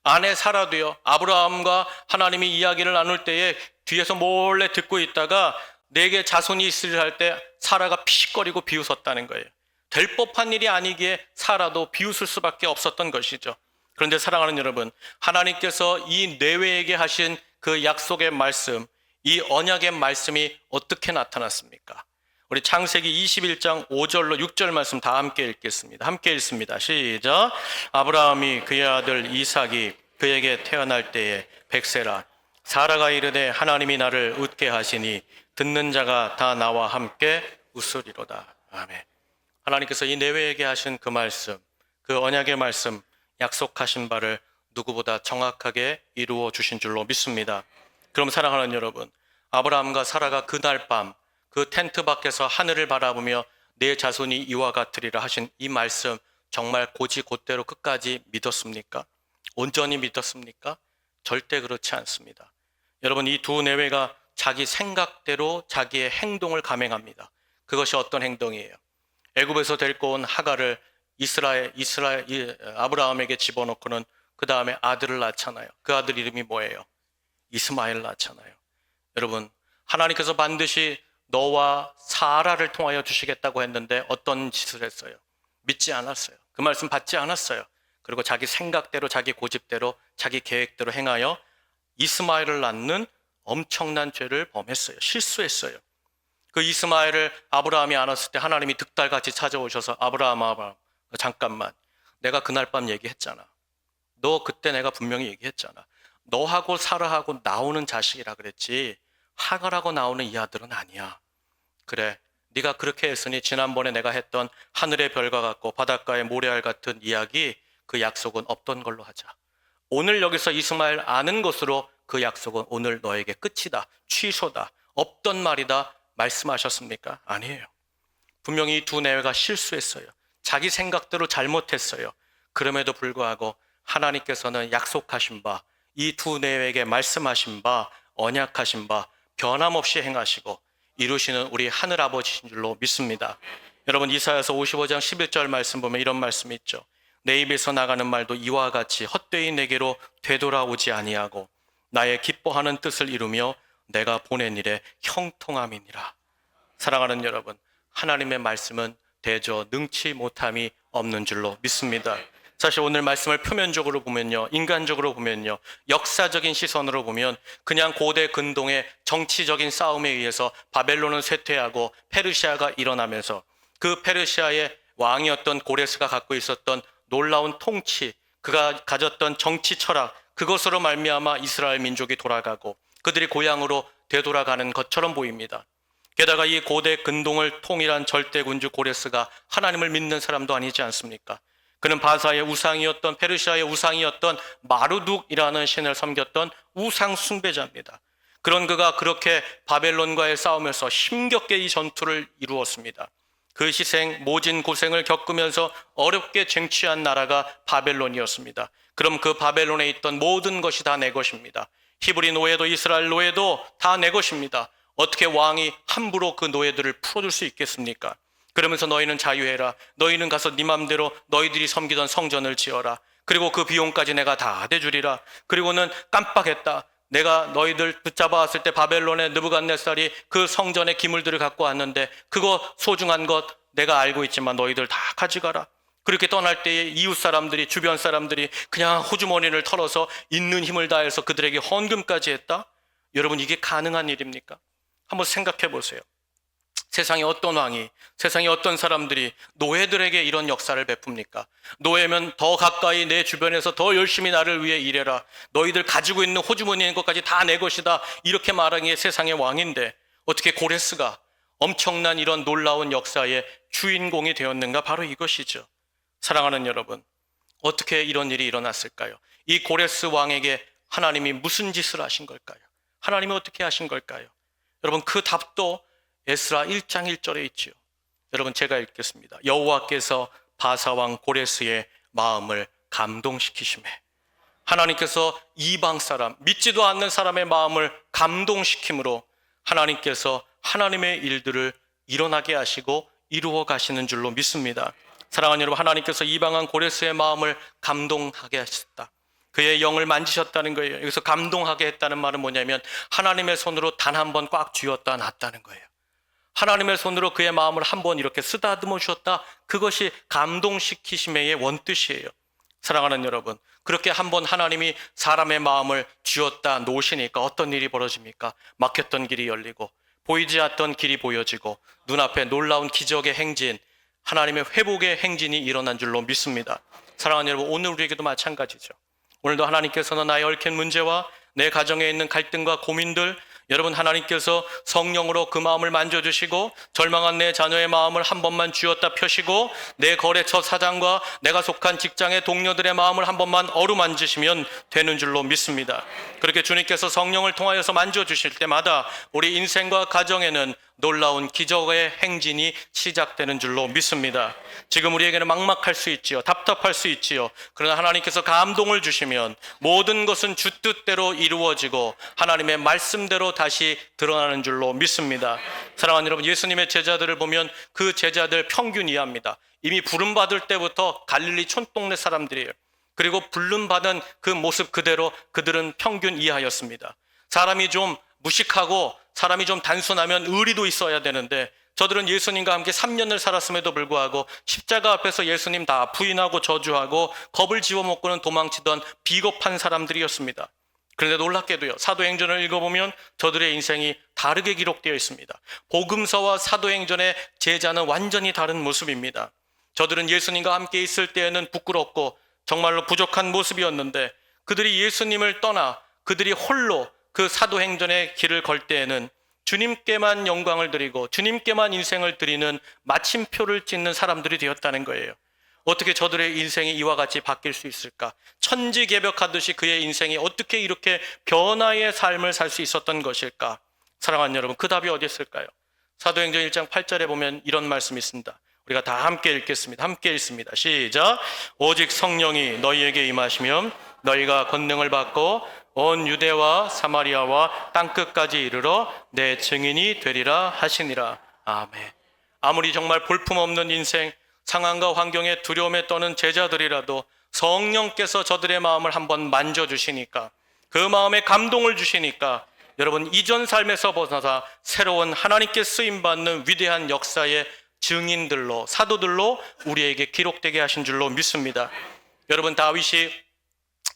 아내 사라도요, 아브라함과 하나님이 이야기를 나눌 때에 뒤에서 몰래 듣고 있다가 내게 자손이 있으리라 할 때 사라가 피식거리고 비웃었다는 거예요. 될 법한 일이 아니기에 사라도 비웃을 수밖에 없었던 것이죠. 그런데 사랑하는 여러분, 하나님께서 이 레위에게 하신 그 약속의 말씀, 이 언약의 말씀이 어떻게 나타났습니까? 우리 창세기 21장 5절로 6절 말씀 다 함께 읽겠습니다. 함께 읽습니다. 시작. 아브라함이 그의 아들 이삭이 그에게 태어날 때에 백세라. 사라가 이르되 하나님이 나를 웃게 하시니 듣는 자가 다 나와 함께 웃으리로다. 아멘. 하나님께서 이 내외에게 하신 그 말씀, 그 언약의 말씀, 약속하신 바를 누구보다 정확하게 이루어 주신 줄로 믿습니다. 그럼 사랑하는 여러분, 아브라함과 사라가 그날 밤 그 텐트 밖에서 하늘을 바라보며 내 자손이 이와 같으리라 하신 이 말씀 정말 곧이곧대로 끝까지 믿었습니까? 온전히 믿었습니까? 절대 그렇지 않습니다. 여러분, 이 두 내외가 자기 생각대로 자기의 행동을 감행합니다. 그것이 어떤 행동이에요? 애굽에서 데리고 온 하갈을 아브라함에게 집어넣고는 그 다음에 아들을 낳잖아요. 그 아들 이름이 뭐예요? 이스마엘 낳잖아요. 여러분, 하나님께서 반드시 너와 사라를 통하여 주시겠다고 했는데 어떤 짓을 했어요? 믿지 않았어요. 그 말씀 받지 않았어요. 그리고 자기 생각대로, 자기 고집대로, 자기 계획대로 행하여 이스마엘을 낳는 엄청난 죄를 범했어요. 실수했어요. 그 이스마엘을 아브라함이 안았을 때 하나님이 득달같이 찾아오셔서 아브라함, 잠깐만, 내가 그날 밤 얘기했잖아. 너 그때 내가 분명히 얘기했잖아. 너하고 사라하고 나오는 자식이라 그랬지 하갈하고 나오는 이 아들은 아니야. 그래, 네가 그렇게 했으니 지난번에 내가 했던 하늘의 별과 같고 바닷가의 모래알 같은 이야기, 그 약속은 없던 걸로 하자. 오늘 여기서 이스마엘 아는 것으로 그 약속은 오늘 너에게 끝이다, 취소다, 없던 말이다 말씀하셨습니까? 아니에요. 분명히 이 두 내외가 실수했어요. 자기 생각대로 잘못했어요. 그럼에도 불구하고 하나님께서는 약속하신 바, 이 두 내외에게 말씀하신 바, 언약하신 바 변함없이 행하시고 이루시는 우리 하늘아버지신 줄로 믿습니다. 여러분, 이사야서 55장 11절 말씀 보면 이런 말씀이 있죠. 내 입에서 나가는 말도 이와 같이 헛되이 내게로 되돌아오지 아니하고 나의 기뻐하는 뜻을 이루며 내가 보낸 일에 형통함이니라. 사랑하는 여러분, 하나님의 말씀은 대저 능치 못함이 없는 줄로 믿습니다. 사실 오늘 말씀을 표면적으로 보면요, 인간적으로 보면요, 역사적인 시선으로 보면 그냥 고대 근동의 정치적인 싸움에 의해서 바벨론은 쇠퇴하고 페르시아가 일어나면서 그 페르시아의 왕이었던 고레스가 갖고 있었던 놀라운 통치, 그가 가졌던 정치 철학, 그것으로 말미암아 이스라엘 민족이 돌아가고 그들이 고향으로 되돌아가는 것처럼 보입니다. 게다가 이 고대 근동을 통일한 절대군주 고레스가 하나님을 믿는 사람도 아니지 않습니까? 그는 바사의 우상이었던, 페르시아의 우상이었던 마르둑이라는 신을 섬겼던 우상 숭배자입니다. 그런 그가 그렇게 바벨론과의 싸움에서 힘겹게 이 전투를 이루었습니다. 그 희생, 모진 고생을 겪으면서 어렵게 쟁취한 나라가 바벨론이었습니다. 그럼 그 바벨론에 있던 모든 것이 다 내 것입니다. 히브리 노예도 이스라엘 노예도 다 내 것입니다. 어떻게 왕이 함부로 그 노예들을 풀어줄 수 있겠습니까? 그러면서 너희는 자유해라. 너희는 가서 네 맘대로 너희들이 섬기던 성전을 지어라. 그리고 그 비용까지 내가 다 대주리라. 그리고는 깜빡했다. 내가 너희들 붙잡아 왔을 때 바벨론의 느부갓네살이 그 성전의 기물들을 갖고 왔는데 그거 소중한 것 내가 알고 있지만 너희들 다 가져가라. 그렇게 떠날 때에 이웃 사람들이, 주변 사람들이 그냥 호주머니를 털어서 있는 힘을 다해서 그들에게 헌금까지 했다? 여러분, 이게 가능한 일입니까? 한번 생각해 보세요. 세상에 어떤 왕이, 세상에 어떤 사람들이 노예들에게 이런 역사를 베풉니까? 노예면 더 가까이 내 주변에서 더 열심히 나를 위해 일해라. 너희들 가지고 있는 호주머니인 것까지 다 내 것이다. 이렇게 말하는 게 세상의 왕인데 어떻게 고레스가 엄청난 이런 놀라운 역사의 주인공이 되었는가? 바로 이것이죠. 사랑하는 여러분, 어떻게 이런 일이 일어났을까요? 이 고레스 왕에게 하나님이 무슨 짓을 하신 걸까요? 하나님이 어떻게 하신 걸까요? 여러분, 그 답도 에스라 1장 1절에 있지요. 여러분, 제가 읽겠습니다. 여호와께서 바사왕 고레스의 마음을 감동시키시매. 하나님께서 이방 사람, 믿지도 않는 사람의 마음을 감동시킴으로 하나님께서 하나님의 일들을 일어나게 하시고 이루어 가시는 줄로 믿습니다. 사랑하는 여러분, 하나님께서 이방한 고레스의 마음을 감동하게 하셨다. 그의 영을 만지셨다는 거예요. 여기서 감동하게 했다는 말은 뭐냐면 하나님의 손으로 단 한 번 꽉 쥐었다 놨다는 거예요. 하나님의 손으로 그의 마음을 한번 이렇게 쓰다듬어 주셨다. 그것이 감동시키심의 원뜻이에요. 사랑하는 여러분, 그렇게 한번 하나님이 사람의 마음을 쥐었다 놓으시니까 어떤 일이 벌어집니까? 막혔던 길이 열리고 보이지 않던 길이 보여지고 눈앞에 놀라운 기적의 행진, 하나님의 회복의 행진이 일어난 줄로 믿습니다. 사랑하는 여러분, 오늘 우리에게도 마찬가지죠. 오늘도 하나님께서는 나의 얽힌 문제와 내 가정에 있는 갈등과 고민들, 여러분, 하나님께서 성령으로 그 마음을 만져주시고 절망한 내 자녀의 마음을 한 번만 쥐었다 펴시고 내 거래처 사장과 내가 속한 직장의 동료들의 마음을 한 번만 어루만지시면 되는 줄로 믿습니다. 그렇게 주님께서 성령을 통하여서 만져주실 때마다 우리 인생과 가정에는 놀라운 기적의 행진이 시작되는 줄로 믿습니다. 지금 우리에게는 막막할 수 있지요. 답답할 수 있지요. 그러나 하나님께서 감동을 주시면 모든 것은 주 뜻대로 이루어지고 하나님의 말씀대로 다시 드러나는 줄로 믿습니다. 사랑하는 여러분, 예수님의 제자들을 보면 그 제자들 평균 이하입니다. 이미 부름받을 때부터 갈릴리 촌동네 사람들이에요. 그리고 부름받은 그 모습 그대로 그들은 평균 이하였습니다. 사람이 좀 무식하고 사람이 좀 단순하면 의리도 있어야 되는데 저들은 예수님과 함께 3년을 살았음에도 불구하고 십자가 앞에서 예수님 다 부인하고 저주하고 겁을 집어먹고는 도망치던 비겁한 사람들이었습니다. 그런데 놀랍게도요, 사도행전을 읽어보면 저들의 인생이 다르게 기록되어 있습니다. 복음서와 사도행전의 제자는 완전히 다른 모습입니다. 저들은 예수님과 함께 있을 때에는 부끄럽고 정말로 부족한 모습이었는데 그들이 예수님을 떠나 그들이 홀로 그 사도행전의 길을 걸 때에는 주님께만 영광을 드리고 주님께만 인생을 드리는 마침표를 찍는 사람들이 되었다는 거예요. 어떻게 저들의 인생이 이와 같이 바뀔 수 있을까? 천지개벽하듯이 그의 인생이 어떻게 이렇게 변화의 삶을 살 수 있었던 것일까? 사랑하는 여러분, 그 답이 어디 있을까요? 사도행전 1장 8절에 보면 이런 말씀이 있습니다. 우리가 다 함께 읽겠습니다. 함께 읽습니다. 시작. 오직 성령이 너희에게 임하시면 너희가 권능을 받고 온 유대와 사마리아와 땅끝까지 이르러 내 증인이 되리라 하시니라. 아멘. 아무리 정말 볼품없는 인생, 상황과 환경에 두려움에 떠는 제자들이라도 성령께서 저들의 마음을 한번 만져주시니까, 그 마음에 감동을 주시니까 여러분, 이전 삶에서 벗어나 새로운 하나님께 쓰임받는 위대한 역사의 증인들로, 사도들로 우리에게 기록되게 하신 줄로 믿습니다. 여러분, 다윗이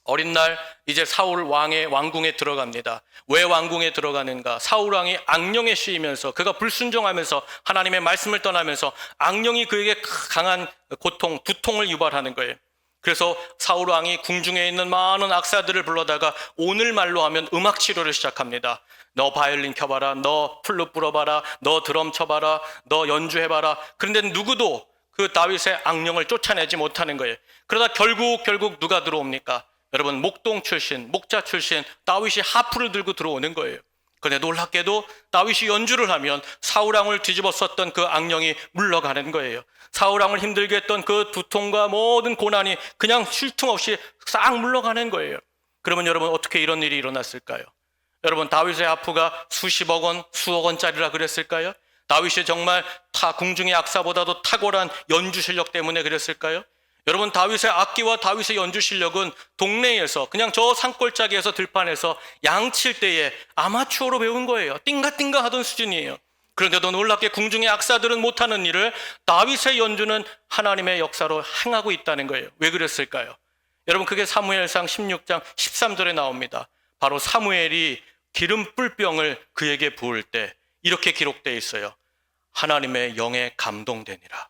어린 날 이제 사울 왕의 왕궁에 들어갑니다. 왜 왕궁에 들어가는가? 사울 왕이 악령에 씌이면서 그가 불순종하면서 하나님의 말씀을 떠나면서 악령이 그에게 강한 고통, 두통을 유발하는 거예요. 그래서 사울 왕이 궁중에 있는 많은 악사들을 불러다가 오늘 말로 하면 음악 치료를 시작합니다. 너 바이올린 켜봐라, 너 플룻 불어봐라, 너 드럼 쳐봐라, 너 연주해봐라. 그런데 누구도 그 다윗의 악령을 쫓아내지 못하는 거예요. 그러다 결국 누가 들어옵니까? 여러분, 목동 출신, 목자 출신 다윗이 하프를 들고 들어오는 거예요. 그런데 놀랍게도 다윗이 연주를 하면 사울왕을 뒤집었었던 그 악령이 물러가는 거예요. 사울왕을 힘들게 했던 그 두통과 모든 고난이 그냥 쉴 틈 없이 싹 물러가는 거예요. 그러면 여러분, 어떻게 이런 일이 일어났을까요? 여러분, 다윗의 하프가 수십억 원, 수억 원짜리라 그랬을까요? 다윗이 정말 궁중의 악사보다도 탁월한 연주 실력 때문에 그랬을까요? 여러분, 다윗의 악기와 다윗의 연주 실력은 동네에서 그냥 저 산골짜기에서 들판에서 양칠 때에 아마추어로 배운 거예요. 띵가띵가 하던 수준이에요. 그런데도 놀랍게 궁중의 악사들은 못하는 일을 다윗의 연주는 하나님의 역사로 행하고 있다는 거예요. 왜 그랬을까요? 여러분, 그게 사무엘상 16장 13절에 나옵니다. 바로 사무엘이 기름 뿔병을 그에게 부을 때 이렇게 기록되어 있어요. 하나님의 영에 감동되니라.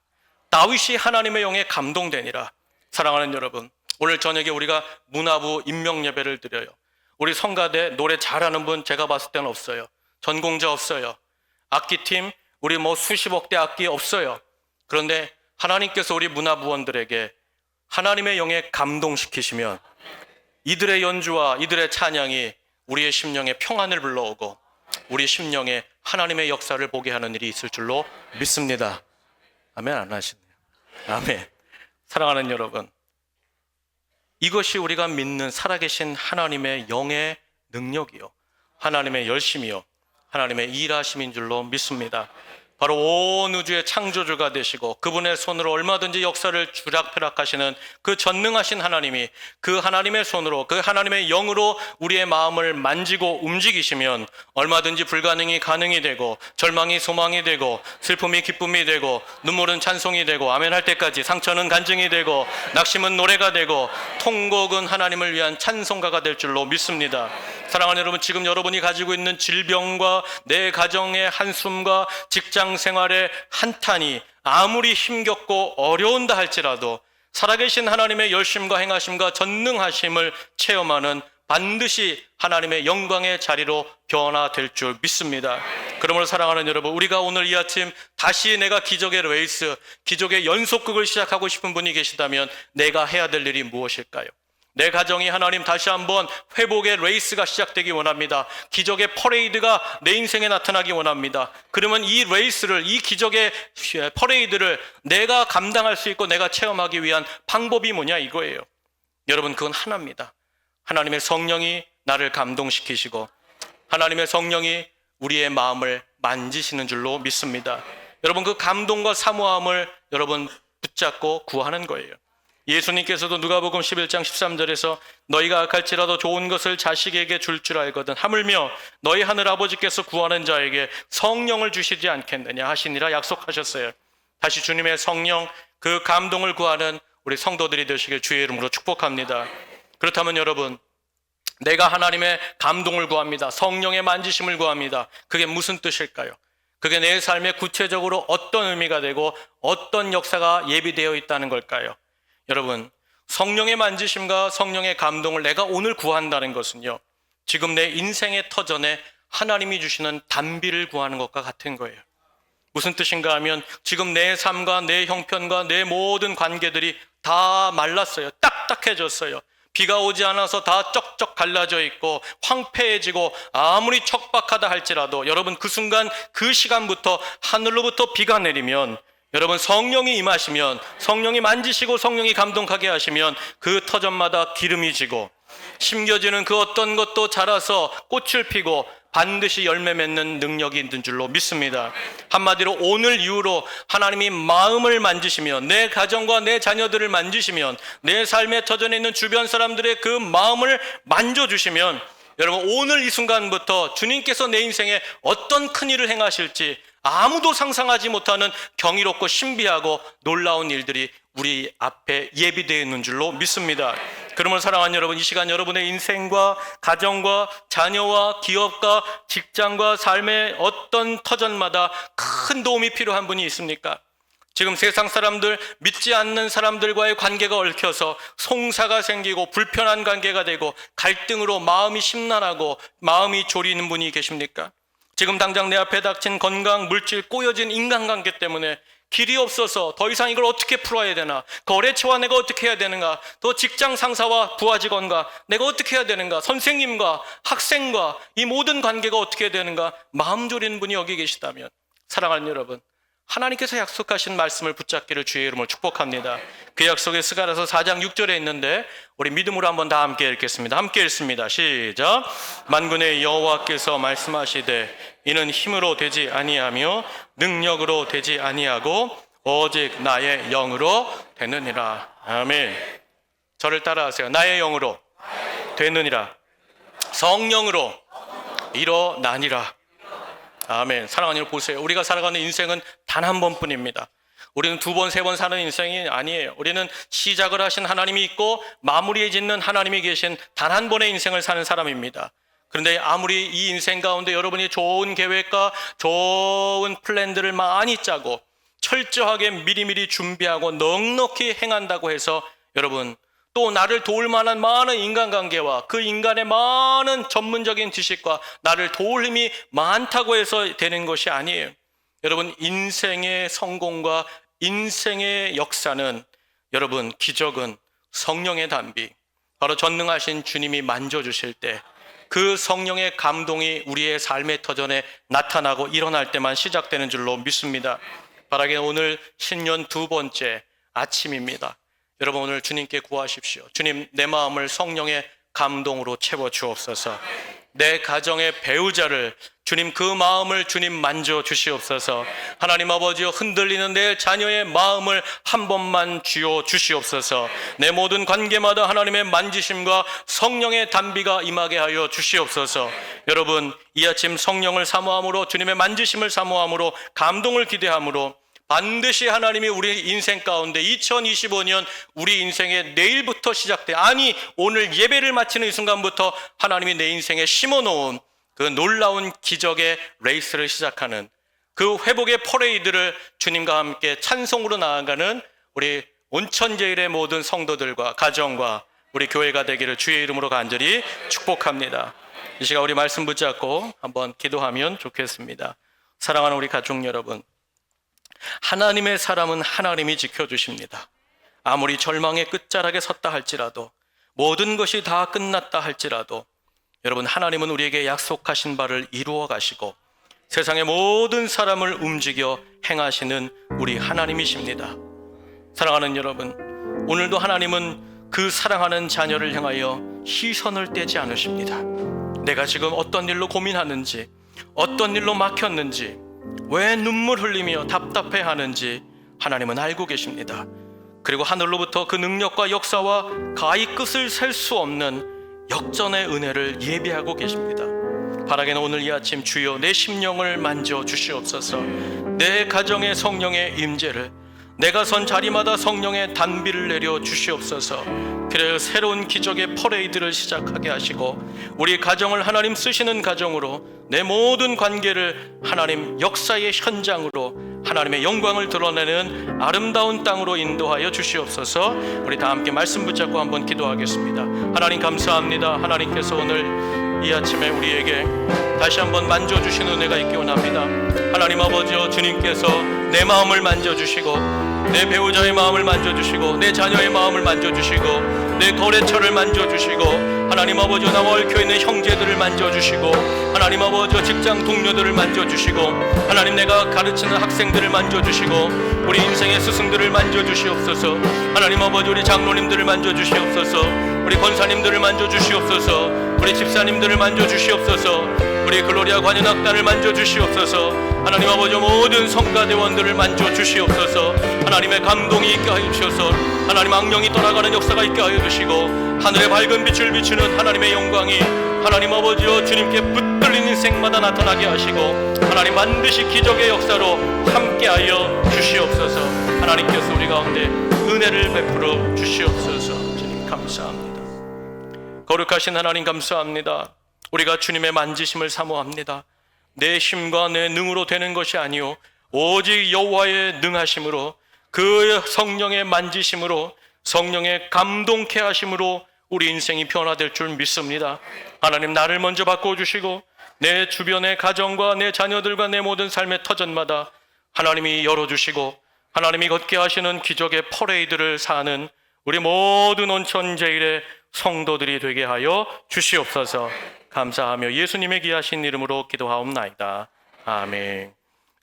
다윗이 하나님의 영에 감동되니라. 사랑하는 여러분, 오늘 저녁에 우리가 문화부 임명 예배를 드려요. 우리 성가대 노래 잘하는 분 제가 봤을 때는 없어요. 전공자 없어요. 악기팀 우리 수십억 대 악기 없어요. 그런데 하나님께서 우리 문화부원들에게 하나님의 영에 감동시키시면 이들의 연주와 이들의 찬양이 우리의 심령에 평안을 불러오고 우리 심령에 하나님의 역사를 보게 하는 일이 있을 줄로 믿습니다. 아멘. 안 하시네요. 아멘. 사랑하는 여러분, 이것이 우리가 믿는 살아계신 하나님의 영의 능력이요, 하나님의 열심이요, 하나님의 일하심인 줄로 믿습니다. 바로 온 우주의 창조주가 되시고 그분의 손으로 얼마든지 역사를 주락펴락하시는 그 전능하신 하나님이 그 하나님의 손으로, 그 하나님의 영으로 우리의 마음을 만지고 움직이시면 얼마든지 불가능이 가능이 되고 절망이 소망이 되고 슬픔이 기쁨이 되고 눈물은 찬송이 되고 아멘 할 때까지 상처는 간증이 되고 낙심은 노래가 되고 통곡은 하나님을 위한 찬송가가 될 줄로 믿습니다. 사랑하는 여러분, 지금 여러분이 가지고 있는 질병과 내 가정의 한숨과 직장 생활의 한탄이 아무리 힘겹고 어려운다 할지라도 살아계신 하나님의 열심과 행하심과 전능하심을 체험하는 반드시 하나님의 영광의 자리로 변화될 줄 믿습니다. 그러므로 사랑하는 여러분, 우리가 오늘 이 아침 다시 내가 기적의 레이스, 기적의 연속극을 시작하고 싶은 분이 계시다면 내가 해야 될 일이 무엇일까요? 내 가정이 하나님 다시 한번 회복의 레이스가 시작되기 원합니다. 기적의 퍼레이드가 내 인생에 나타나기 원합니다. 그러면 이 레이스를, 이 기적의 퍼레이드를 내가 감당할 수 있고 내가 체험하기 위한 방법이 뭐냐 이거예요. 여러분, 그건 하나입니다. 하나님의 성령이 나를 감동시키시고 하나님의 성령이 우리의 마음을 만지시는 줄로 믿습니다. 여러분, 그 감동과 사모함을 여러분 붙잡고 구하는 거예요. 예수님께서도 누가복음 11장 13절에서 너희가 악할지라도 좋은 것을 자식에게 줄 알거든 하물며 너희 하늘 아버지께서 구하는 자에게 성령을 주시지 않겠느냐 하시니라 약속하셨어요. 다시 주님의 성령, 그 감동을 구하는 우리 성도들이 되시길 주의 이름으로 축복합니다. 그렇다면 여러분, 내가 하나님의 감동을 구합니다. 성령의 만지심을 구합니다. 그게 무슨 뜻일까요? 그게 내 삶에 구체적으로 어떤 의미가 되고 어떤 역사가 예비되어 있다는 걸까요? 여러분, 성령의 만지심과 성령의 감동을 내가 오늘 구한다는 것은요, 지금 내 인생의 터전에 하나님이 주시는 단비를 구하는 것과 같은 거예요. 무슨 뜻인가 하면 지금 내 삶과 내 형편과 내 모든 관계들이 다 말랐어요. 딱딱해졌어요. 비가 오지 않아서 다 쩍쩍 갈라져 있고 황폐해지고 아무리 척박하다 할지라도 여러분, 그 순간 그 시간부터 하늘로부터 비가 내리면, 여러분, 성령이 임하시면, 성령이 만지시고 성령이 감동하게 하시면 그 터전마다 기름이 지고 심겨지는 그 어떤 것도 자라서 꽃을 피고 반드시 열매 맺는 능력이 있는 줄로 믿습니다. 한마디로 오늘 이후로 하나님이 마음을 만지시면, 내 가정과 내 자녀들을 만지시면, 내 삶의 터전에 있는 주변 사람들의 그 마음을 만져주시면, 여러분, 오늘 이 순간부터 주님께서 내 인생에 어떤 큰 일을 행하실지 아무도 상상하지 못하는 경이롭고 신비하고 놀라운 일들이 우리 앞에 예비되어 있는 줄로 믿습니다. 그러므로 사랑하는 여러분, 이 시간 여러분의 인생과 가정과 자녀와 기업과 직장과 삶의 어떤 터전마다 큰 도움이 필요한 분이 있습니까? 지금 세상 사람들, 믿지 않는 사람들과의 관계가 얽혀서 송사가 생기고 불편한 관계가 되고 갈등으로 마음이 심란하고 마음이 졸이는 분이 계십니까? 지금 당장 내 앞에 닥친 건강, 물질, 꼬여진 인간관계 때문에 길이 없어서 더 이상 이걸 어떻게 풀어야 되나, 거래처와 내가 어떻게 해야 되는가, 또 직장 상사와 부하 직원과 내가 어떻게 해야 되는가, 선생님과 학생과 이 모든 관계가 어떻게 해야 되는가, 마음 졸이는 분이 여기 계시다면, 사랑하는 여러분, 하나님께서 약속하신 말씀을 붙잡기를 주의 이름으로 축복합니다. 그 약속의 스가랴서 4장 6절에 있는데 우리 믿음으로 한번 다 함께 읽겠습니다. 함께 읽습니다. 시작. 만군의 여호와께서 말씀하시되 이는 힘으로 되지 아니하며 능력으로 되지 아니하고 오직 나의 영으로 되느니라. 아멘. 저를 따라하세요. 나의 영으로 되느니라. 성령으로 일어나니라. 아멘. 사랑하는 여러분, 보세요. 우리가 살아가는 인생은 단 한 번뿐입니다. 우리는 두 번, 세 번 사는 인생이 아니에요. 우리는 시작을 하신 하나님이 있고 마무리에 짓는 하나님이 계신 단 한 번의 인생을 사는 사람입니다. 그런데 아무리 이 인생 가운데 여러분이 좋은 계획과 좋은 플랜들을 많이 짜고 철저하게 미리미리 준비하고 넉넉히 행한다고 해서 여러분, 또 나를 도울 만한 많은 인간관계와 그 인간의 많은 전문적인 지식과 나를 도울 힘이 많다고 해서 되는 것이 아니에요. 여러분, 인생의 성공과 인생의 역사는, 여러분, 기적은 성령의 단비, 바로 전능하신 주님이 만져주실 때 그 성령의 감동이 우리의 삶의 터전에 나타나고 일어날 때만 시작되는 줄로 믿습니다. 바라게 오늘 신년 두 번째 아침입니다. 여러분, 오늘 주님께 구하십시오. 주님, 내 마음을 성령의 감동으로 채워 주옵소서. 내 가정의 배우자를 주님, 그 마음을 주님 만져 주시옵소서. 하나님 아버지여, 흔들리는 내 자녀의 마음을 한 번만 쥐어 주시옵소서. 내 모든 관계마다 하나님의 만지심과 성령의 단비가 임하게 하여 주시옵소서. 여러분, 이 아침 성령을 사모함으로, 주님의 만지심을 사모함으로, 감동을 기대함으로 반드시 하나님이 우리 인생 가운데 2025년 우리 인생의 내일부터 시작돼, 아니 오늘 예배를 마치는 이 순간부터 하나님이 내 인생에 심어놓은 그 놀라운 기적의 레이스를 시작하는 그 회복의 퍼레이드를 주님과 함께 찬송으로 나아가는 우리 온천제일의 모든 성도들과 가정과 우리 교회가 되기를 주의 이름으로 간절히 축복합니다. 이 시간 우리 말씀 붙잡고 한번 기도하면 좋겠습니다. 사랑하는 우리 가족 여러분, 하나님의 사람은 하나님이 지켜주십니다. 아무리 절망의 끝자락에 섰다 할지라도, 모든 것이 다 끝났다 할지라도, 여러분, 하나님은 우리에게 약속하신 바를 이루어 가시고 세상의 모든 사람을 움직여 행하시는 우리 하나님이십니다. 사랑하는 여러분, 오늘도 하나님은 그 사랑하는 자녀를 향하여 시선을 떼지 않으십니다. 내가 지금 어떤 일로 고민하는지, 어떤 일로 막혔는지, 왜 눈물 흘리며 답답해하는지 하나님은 알고 계십니다. 그리고 하늘로부터 그 능력과 역사와 가히 끝을 셀 수 없는 역전의 은혜를 예비하고 계십니다. 바라기는 오늘 이 아침 주여 내 심령을 만져 주시옵소서. 내 가정의 성령의 임재를, 내가 선 자리마다 성령의 단비를 내려 주시옵소서. 그래야 새로운 기적의 퍼레이드를 시작하게 하시고 우리 가정을 하나님 쓰시는 가정으로, 내 모든 관계를 하나님 역사의 현장으로 하나님의 영광을 드러내는 아름다운 땅으로 인도하여 주시옵소서. 우리 다 함께 말씀 붙잡고 한번 기도하겠습니다. 하나님 감사합니다. 하나님께서 오늘 이 아침에 우리에게 다시 한번 만져주시는 은혜가 있기 원합니다. 하나님 아버지여, 주님께서 내 마음을 만져주시고 내 배우자의 마음을 만져주시고 내 자녀의 마음을 만져주시고 내 거래처를 만져주시고, 하나님 아버지여 나와 얽혀 있는 형제들을 만져주시고, 하나님 아버지여 직장 동료들을 만져주시고, 하나님 내가 가르치는 학생들을 만져주시고, 우리 인생의 스승들을 만져주시옵소서. 하나님 아버지 우리 장로님들을 만져주시옵소서. 우리 권사님들을 만져주시옵소서. 우리 집사님들을 만져주시옵소서. 우리 글로리아 관현악단을 만져주시옵소서. 하나님 아버지 모든 성가대원들을 만져주시옵소서. 하나님의 감동이 있게 하여 주셔서 하나님 악령이 떠나가는 역사가 있게 하여 주시고, 하늘의 밝은 빛을 비추는 하나님의 영광이 하나님 아버지여 주님께 붙들린 인생마다 나타나게 하시고, 하나님 반드시 기적의 역사로 함께하여 주시옵소서. 하나님께서 우리 가운데 은혜를 베풀어 주시옵소서. 주님 감사합니다. 거룩하신 하나님 감사합니다. 우리가 주님의 만지심을 사모합니다. 내 힘과 내 능으로 되는 것이 아니요 오직 여호와의 능하심으로, 그 성령의 만지심으로, 성령의 감동케 하심으로 우리 인생이 변화될 줄 믿습니다. 하나님 나를 먼저 바꿔주시고 내 주변의 가정과 내 자녀들과 내 모든 삶의 터전마다 하나님이 열어주시고 하나님이 걷게 하시는 기적의 퍼레이드를 사는 우리 모든 온천제일의 성도들이 되게 하여 주시옵소서. 감사하며 예수님의 귀하신 이름으로 기도하옵나이다. 아멘.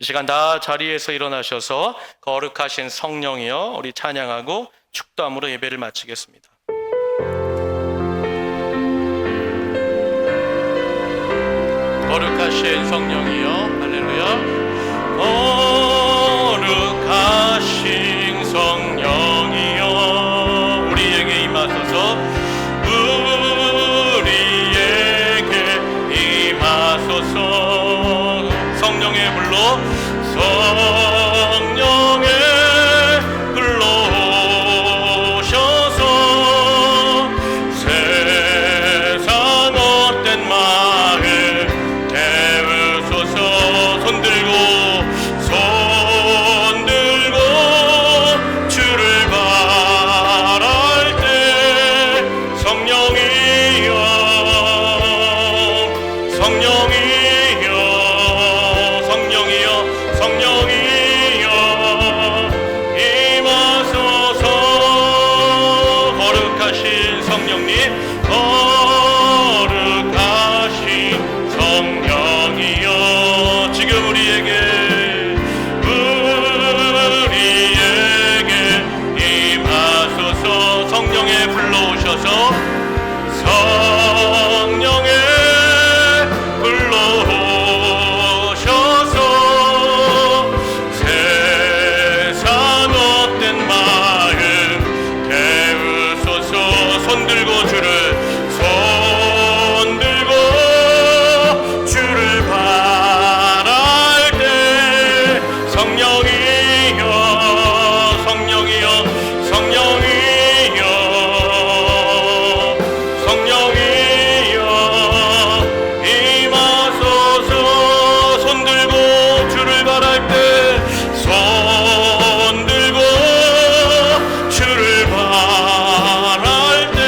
이 시간 다 자리에서 일어나셔서 거룩하신 성령이여 우리 찬양하고 축도함으로 예배를 마치겠습니다. 거룩하신 성령이여, 할렐루야. 거룩하신 성령이여 우리에게 임하소서. 우리에게 임하소서. 성령의 불로, 성령의 불로 오셔서 세상 어떤 마음 태우소서. 손 들고 주를 바랄 때 성령이여, 성령이여, 성령이여, 성령이여 임하소서. 거룩하신 성령님, 거룩하신 성령이여 지금 우리에게 임하소서. 성령의 불러오셔서, 성령의 불러오셔서 세상 어떤 마음 태우소서. 손 들고 주를 바랄 때 성령이여, 성령이여, 성령이여, 성령이여 임하소서. 손 들고 주를 바랄 때, 손 들고 주를 바랄 때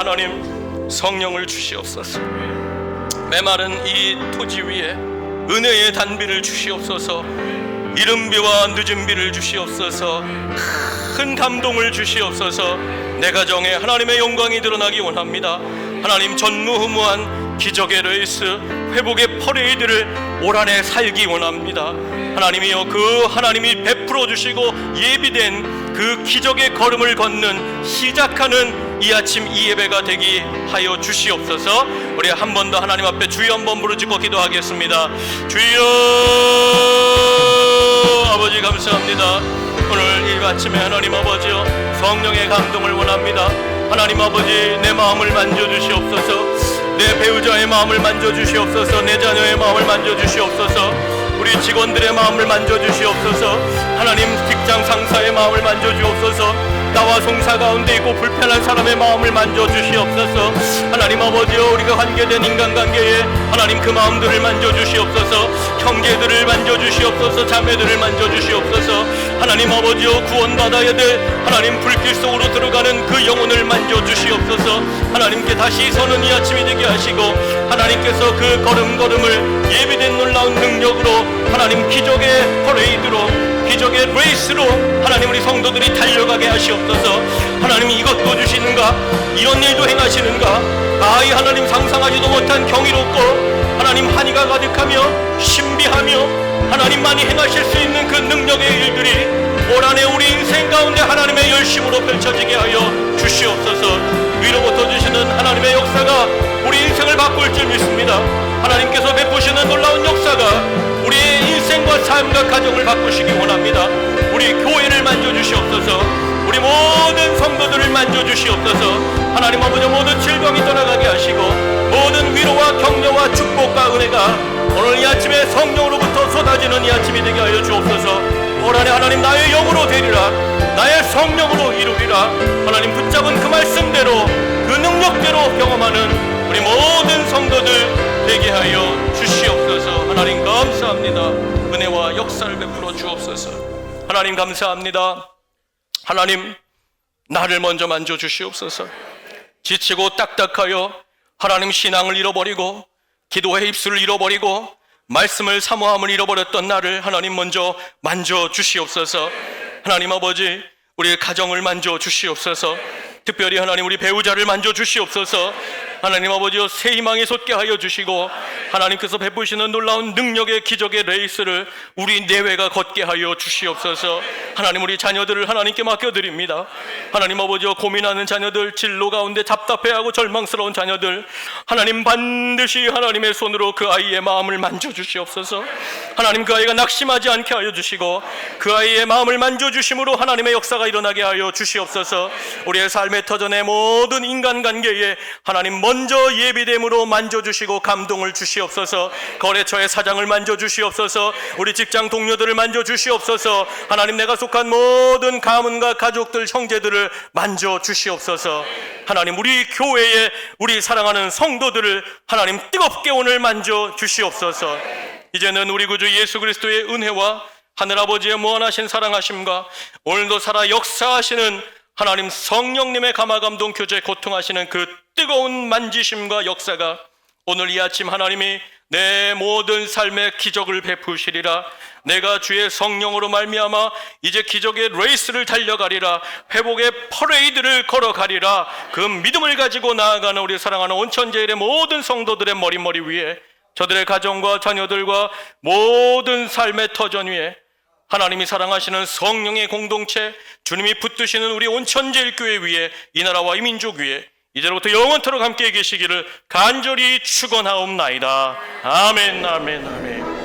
하나님 성령을 주시옵소서. 메마른 이 토지 위에 은혜의 단비를 주시옵소서. 이른 비와 늦은 비를 주시옵소서. 큰 감동을 주시옵소서. 내 가정에 하나님의 영광이 드러나기 원합니다. 하나님 전무후무한 기적의 레이스, 회복의 퍼레이드를 올 한해 살기 원합니다. 하나님이여, 그 하나님이 베풀어 주시고 예비된 그 기적의 걸음을 걷는 시작하는 이 아침 이 예배가 되기 하여 주시옵소서. 우리 한 번 더 하나님 앞에 주여 한번 부르짖고 기도하겠습니다. 주여, 아버지 감사합니다. 오늘 이 아침에 하나님 아버지여, 성령의 감동을 원합니다. 하나님 아버지, 내 마음을 만져주시옵소서. 내 배우자의 마음을 만져주시옵소서. 내 자녀의 마음을 만져주시옵소서. 우리 직원들의 마음을 만져주시옵소서. 하나님, 직장 상사의 마음을 만져주옵소서. 나와 송사 가운데 있고 불편한 사람의 마음을 만져주시옵소서. 하나님 아버지여, 우리가 관계된 인간관계에 하나님 그 마음들을 만져주시옵소서. 형제들을 만져주시옵소서. 자매들을 만져주시옵소서. 하나님 아버지여, 구원받아야 될 하나님 불길 속으로 들어가는 그 영혼을 만져주시옵소서. 하나님께 다시 서는 이 아침이 되게 하시고, 하나님께서 그 걸음걸음을 예비된 놀라운 능력으로 하나님 기적의 퍼레이드로, 기적의 레이스로 하나님 우리 성도들이 달려가게 하시옵소서. 하나님, 이것도 주시는가? 이런 일도 행하시는가? 아이 하나님, 상상하지도 못한 경이롭고 하나님 한이가 가득하며 신비하며 하나님만이 행하실 수 있는 그 능력의 일들이 올 한해 우리 인생 가운데 하나님의 열심으로 펼쳐지게 하여 주시옵소서. 위로부터 주시는 하나님의 역사가 우리 인생을 바꿀 줄 믿습니다. 하나님께서 베푸시는 놀라운 역사가 우리의 인생과 삶과 가정을 바꾸시기 원합니다. 우리 교회를 만져주시옵소서. 우리 모든 성도들을 만져주시옵소서. 하나님 아버지, 모든 질병이 떠나가게 하시고 모든 위로와 격려와 축복과 은혜가 오늘 이 아침에 성령으로부터 쏟아지는 이 아침이 되게 하여 주옵소서. 올 한해 하나님, 나의 영으로 되리라, 나의 성령으로 이루리라. 하나님, 붙잡은 그 말씀대로 그 능력대로 경험하는 우리 모든 성도들 되게 하여 주시옵소서. 하나님 감사합니다. 은혜와 역사를 베풀어 주옵소서. 하나님 감사합니다. 하나님, 나를 먼저 만져 주시옵소서. 지치고 딱딱하여 하나님 신앙을 잃어버리고 기도의 입술을 잃어버리고 말씀을 사모함을 잃어버렸던 나를 하나님 먼저 만져 주시옵소서. 하나님 아버지, 우리의 가정을 만져 주시옵소서. 특별히 하나님, 우리 배우자를 만져 주시옵소서. 하나님 아버지여, 새 희망이 솟게 하여 주시고 하나님께서 베푸시는 놀라운 능력의 기적의 레이스를 우리 내외가 걷게 하여 주시옵소서. 하나님, 우리 자녀들을 하나님께 맡겨드립니다. 하나님 아버지여, 고민하는 자녀들, 진로 가운데 답답해하고 절망스러운 자녀들, 하나님 반드시 하나님의 손으로 그 아이의 마음을 만져주시옵소서. 하나님, 그 아이가 낙심하지 않게 하여 주시고 그 아이의 마음을 만져주심으로 하나님의 역사가 일어나게 하여 주시옵소서. 우리의 삶의 터전의 모든 인간관계에 하나님 먼저 예비됨으로 만져주시고 감동을 주시옵소서. 거래처의 사장을 만져주시옵소서. 우리 직장 동료들을 만져주시옵소서. 하나님, 내가 속한 모든 가문과 가족들, 형제들을 만져주시옵소서. 하나님, 우리 교회에 우리 사랑하는 성도들을 하나님 뜨겁게 오늘 만져주시옵소서. 이제는 우리 구주 예수 그리스도의 은혜와 하늘아버지의 무한하신 사랑하심과 오늘도 살아 역사하시는 하나님 성령님의 감화감동 교제 고통하시는 그 뜨거운 만지심과 역사가 오늘 이 아침 하나님이 내 모든 삶의 기적을 베푸시리라. 내가 주의 성령으로 말미암아 이제 기적의 레이스를 달려가리라. 회복의 퍼레이드를 걸어가리라. 그 믿음을 가지고 나아가는 우리 사랑하는 온천제일의 모든 성도들의 머리 위에, 저들의 가정과 자녀들과 모든 삶의 터전 위에 하나님이 사랑하시는 성령의 공동체, 주님이 붙드시는 우리 온천제일교회 위에, 이 나라와 이 민족 위에 이제로부터 영원토록 함께 계시기를 간절히 축원하옵나이다. 아멘, 아멘, 아멘.